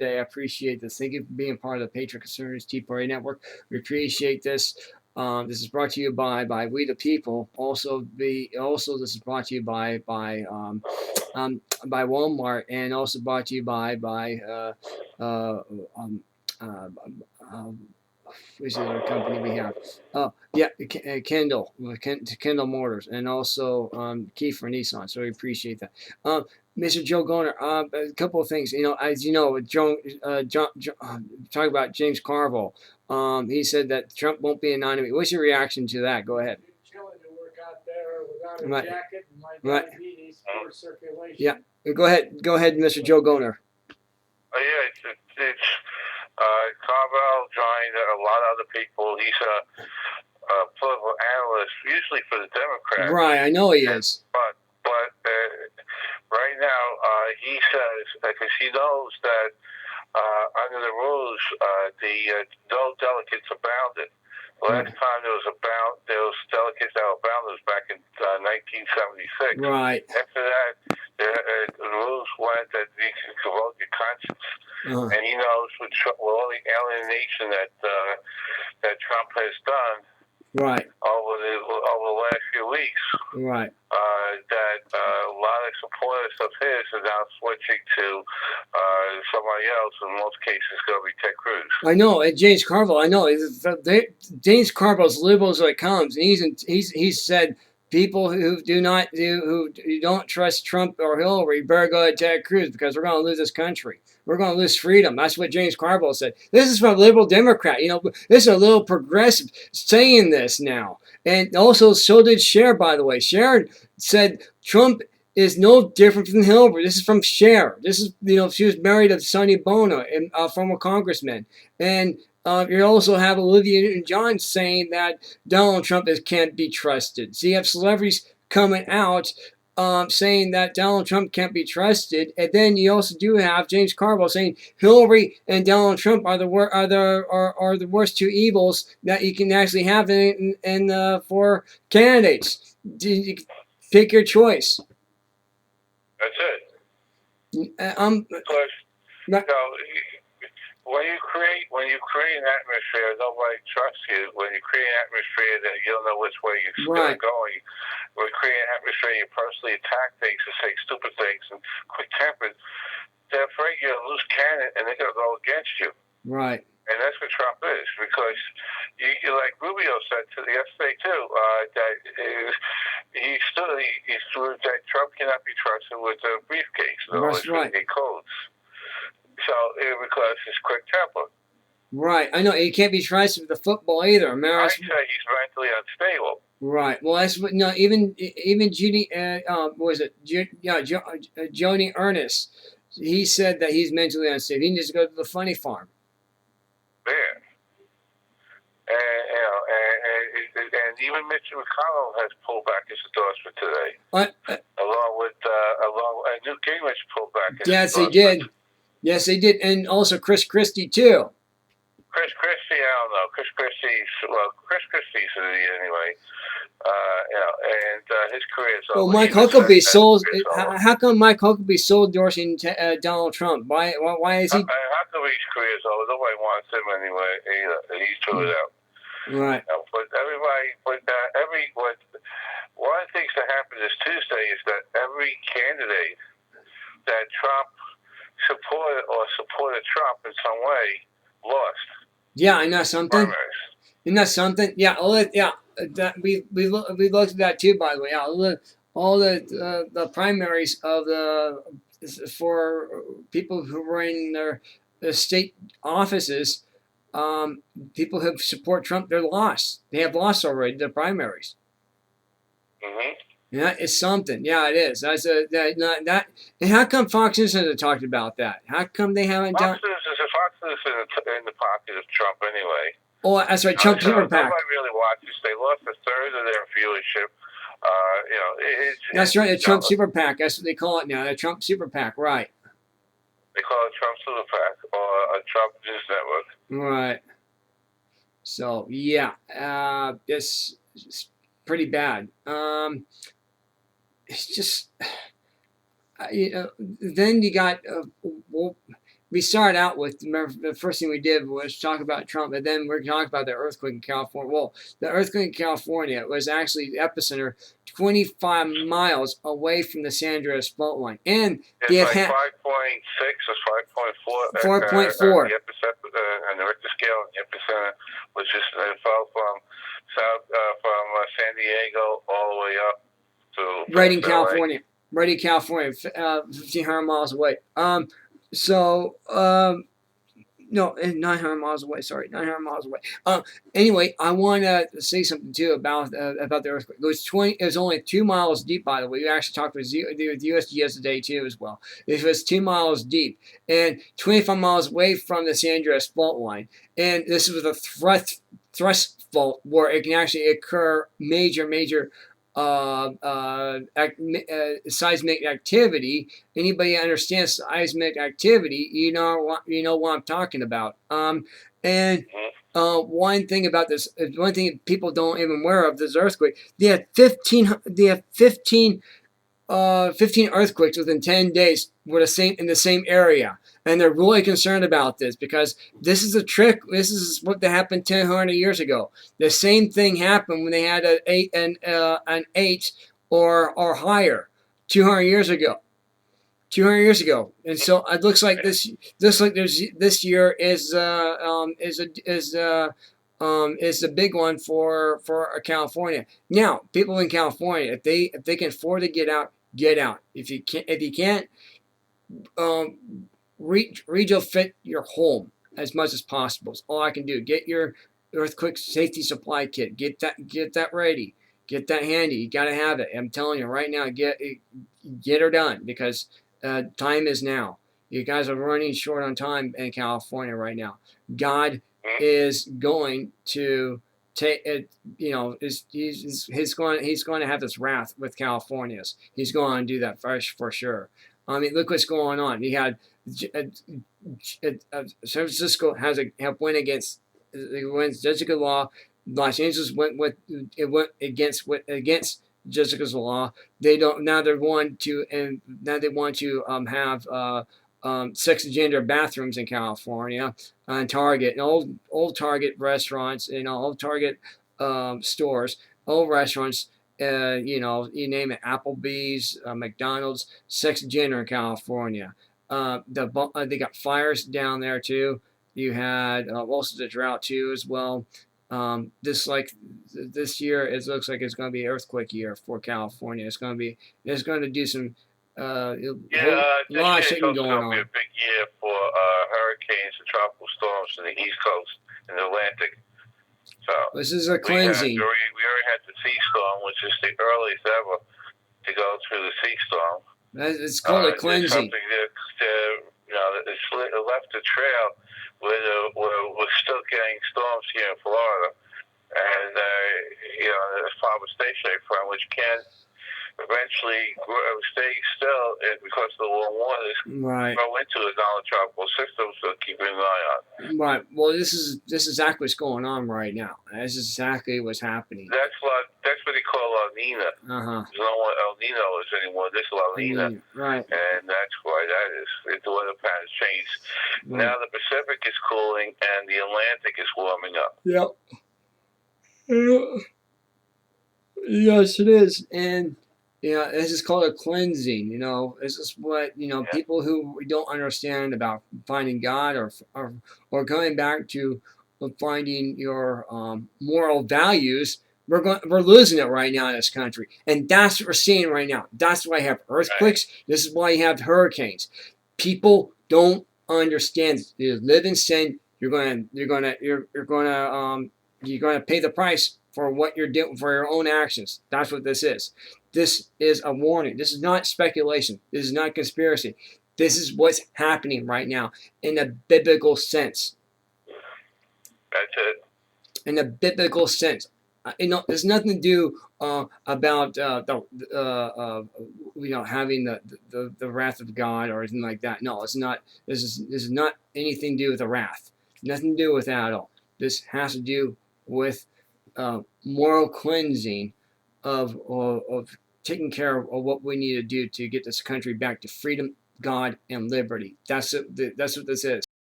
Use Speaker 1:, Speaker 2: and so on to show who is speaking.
Speaker 1: today. I appreciate this. Thank you for being part of the Patriot Conservatives Tea Party Network. We appreciate this. This is brought to you by We the People. Also, this is brought to you by Walmart, and also brought to you by which is our company we have. Oh, yeah, Kendall Motors, and also Kiefer Nissan. So we appreciate that. Mr. Joe Goldner, a couple of things. As you know, talk about James Carville. He said that Trump won't be anonymous. What's your reaction to that? Go ahead.
Speaker 2: Chilling to work out there without a jacket and my diabetes, poor circulation.
Speaker 1: Yeah, go ahead, Mr. Joe Goldner.
Speaker 3: Yeah, it's Carville joined a lot of other people. He's a political analyst, usually for the Democrats.
Speaker 1: Right, I know he is.
Speaker 3: But right now, he says, because he knows that under the rules, no delegates are bounded. The last time there was delegates that were bounded was back in 1976.
Speaker 1: Right.
Speaker 3: After that, the rules went that you can vote your conscience. And he knows with all the alienation that Trump has done,
Speaker 1: right,
Speaker 3: over the last few weeks,
Speaker 1: right,
Speaker 3: that a lot of supporters of his are now switching to somebody else. In most cases, going to be Ted Cruz.
Speaker 1: I know, and James Carville. I know, James Carville's liberal as it comes, and he's said people who don't trust Trump or Hillary better go to Ted Cruz because we're going to lose this country. We're going to lose freedom. That's what James Carville said. This is from a liberal Democrat. This is a little progressive saying this now. And also, so did Cher, by the way. Cher said Trump is no different from Hillary. This is from Cher. This is, she was married to Sonny Bono, a former congressman. And you also have Olivia Newton-John saying that Donald Trump can't be trusted. So you have celebrities coming out saying that Donald Trump can't be trusted, and then you also do have James Carville saying Hillary and Donald Trump are the worst two evils that you can actually have in for candidates. Pick your choice.
Speaker 3: That's it. When you create an atmosphere, nobody trusts you. When you create an atmosphere that you don't know which way you're going, when you create an atmosphere you personally attack things and say stupid things and quick-tempered, they're afraid you're a loose cannon and they're going to go against you.
Speaker 1: Right.
Speaker 3: And that's what Trump is, because like Rubio said yesterday too, that he that Trump cannot be trusted with a briefcase,
Speaker 1: That's right.
Speaker 3: Codes. So, because he's quick temper.
Speaker 1: Right. I know. He can't be trusted with the football either.
Speaker 3: I say he's mentally unstable.
Speaker 1: Right. Well, that's what. No, even Judy. What was it? Joni Ernest. He said that he's mentally unstable. He needs to go to the funny farm.
Speaker 3: Yeah. And even Mitch McConnell has pulled back his endorsement today. Along with Newt Gingrich pulled back his
Speaker 1: endorsement.
Speaker 3: He did.
Speaker 1: Yes, they did, and also Chris Christie too.
Speaker 3: Chris Christie, I don't know. Chris Christie's an idiot anyway. And his career's over.
Speaker 1: Well, Mike Huckabee sold. How come Mike Huckabee sold endorsing Donald Trump? Why is he?
Speaker 3: Huckabee's career's over. Nobody wants him anyway either. He's threw it out.
Speaker 1: Right.
Speaker 3: But one of the things that happened this Tuesday is that every candidate that Trump supported Trump in some way lost. Yeah,
Speaker 1: I know something. Primaries. Isn't that something? Yeah, we looked at that too. By the way, all the primaries for people who were in their state offices, people who support Trump, they're lost. They have lost already the primaries.
Speaker 3: Mm-hmm.
Speaker 1: Yeah, it's something. Yeah, it is. That's that. And how come Fox News hasn't talked about that? How come they haven't done?
Speaker 3: Fox News is in the pocket of Trump anyway.
Speaker 1: Oh, that's right. Trump Super PAC.
Speaker 3: Nobody really watches. They lost a third of their viewership.
Speaker 1: That's right. The Trump Super PAC. That's what they call it now. The Trump Super PAC. Right.
Speaker 3: They call it Trump Super PAC or a Trump News Network.
Speaker 1: Right. So yeah, it's pretty bad. It's just, then you got, we started out with, remember, the first thing we did was talk about Trump, and then we're talking about the earthquake in California. Well, the earthquake in California was actually the epicenter 25 miles away from the San Andreas fault line. And
Speaker 3: it's like 5.6 or 5.4.
Speaker 1: 4.4.
Speaker 3: The epicenter, and the Richter scale, the epicenter was just fell from San Diego all the way up to
Speaker 1: right in California. Right in California, 1,500 miles away. No, 900 miles away. Sorry, 900 miles away. Anyway, I want to say something too about the earthquake. It was only 2 miles deep, by the way. We actually talked with USGS today too as well. It was 2 miles deep and 25 miles away from the San Andreas fault line. And this was a thrust fault where it can actually occur major seismic activity. Anybody that understands seismic activity, you know what I'm talking about. And one thing about this, one thing people don't even aware of this earthquake, they had 15 earthquakes within 10 days were in the same area. And they're really concerned about this because this is a trick. This is what happened 100 years ago. The same thing happened when they had an 8 or higher 200 years ago. 200 years ago, and so it looks like this year is the big one for California. Now, people in California, if they can afford to get out, get out. If you can't, retrofit your home as much as possible. It's all I can do. Get your earthquake safety supply kit. Get that ready. Get that handy. You got to have it. I'm telling you right now. Get her done because time is now. You guys are running short on time in California right now. God is going to take it. You know, he's going to have this wrath with Californians. He's going to do that for sure. I mean, look what's going on. He had San Francisco wins Jessica's law. Los Angeles went against Jessica's law. They don't now. They want to have sex and gender bathrooms in California on Target and old Target restaurants, old Target stores, old restaurants. You name it, Applebee's, McDonald's, sex and gender in California. They got fires down there too. You had also the drought too as well. This year, it looks like it's going to be an earthquake year for California. It's going to do some a lot of shit going on. It's going to be
Speaker 3: a big year for hurricanes and tropical storms in the East Coast and the Atlantic. So
Speaker 1: this is a cleansing.
Speaker 3: We already had the sea storm, which is the earliest ever to go through the sea storm.
Speaker 1: It's called a cleansing.
Speaker 3: Something that it's left a trail where we're still getting storms here in Florida, and as Farmer Station from which can eventually stay still because of the warm waters.
Speaker 1: Right.
Speaker 3: Go into a non-tropical system, so keep an eye on.
Speaker 1: Right. Well, this is exactly what's going on right now. This is exactly what's happening.
Speaker 3: That's what they call La Nina. There's no one El Nino is anymore. This is La Nina.
Speaker 1: Right.
Speaker 3: And that's why that is. The weather patterns changed. Right. Now the Pacific is cooling and the Atlantic is warming up.
Speaker 1: Yep. Yes, it is. And this is called a cleansing. This is what people who don't understand about finding God or going back to finding your moral values. We're losing it right now in this country, and that's what we're seeing right now. That's why you have earthquakes. Right. This is why you have hurricanes. People don't understand. You live in sin. You're gonna pay the price for what you're doing, for your own actions. That's what this is. This is a warning. This is not speculation. This is not conspiracy. This is what's happening right now in a biblical sense.
Speaker 3: That's it.
Speaker 1: In a biblical sense. There's nothing to do about having the wrath of God or anything like that. No, it's not. This is not anything to do with the wrath. Nothing to do with that at all. This has to do with moral cleansing of taking care of what we need to do to get this country back to freedom, God, and liberty. That's what this is.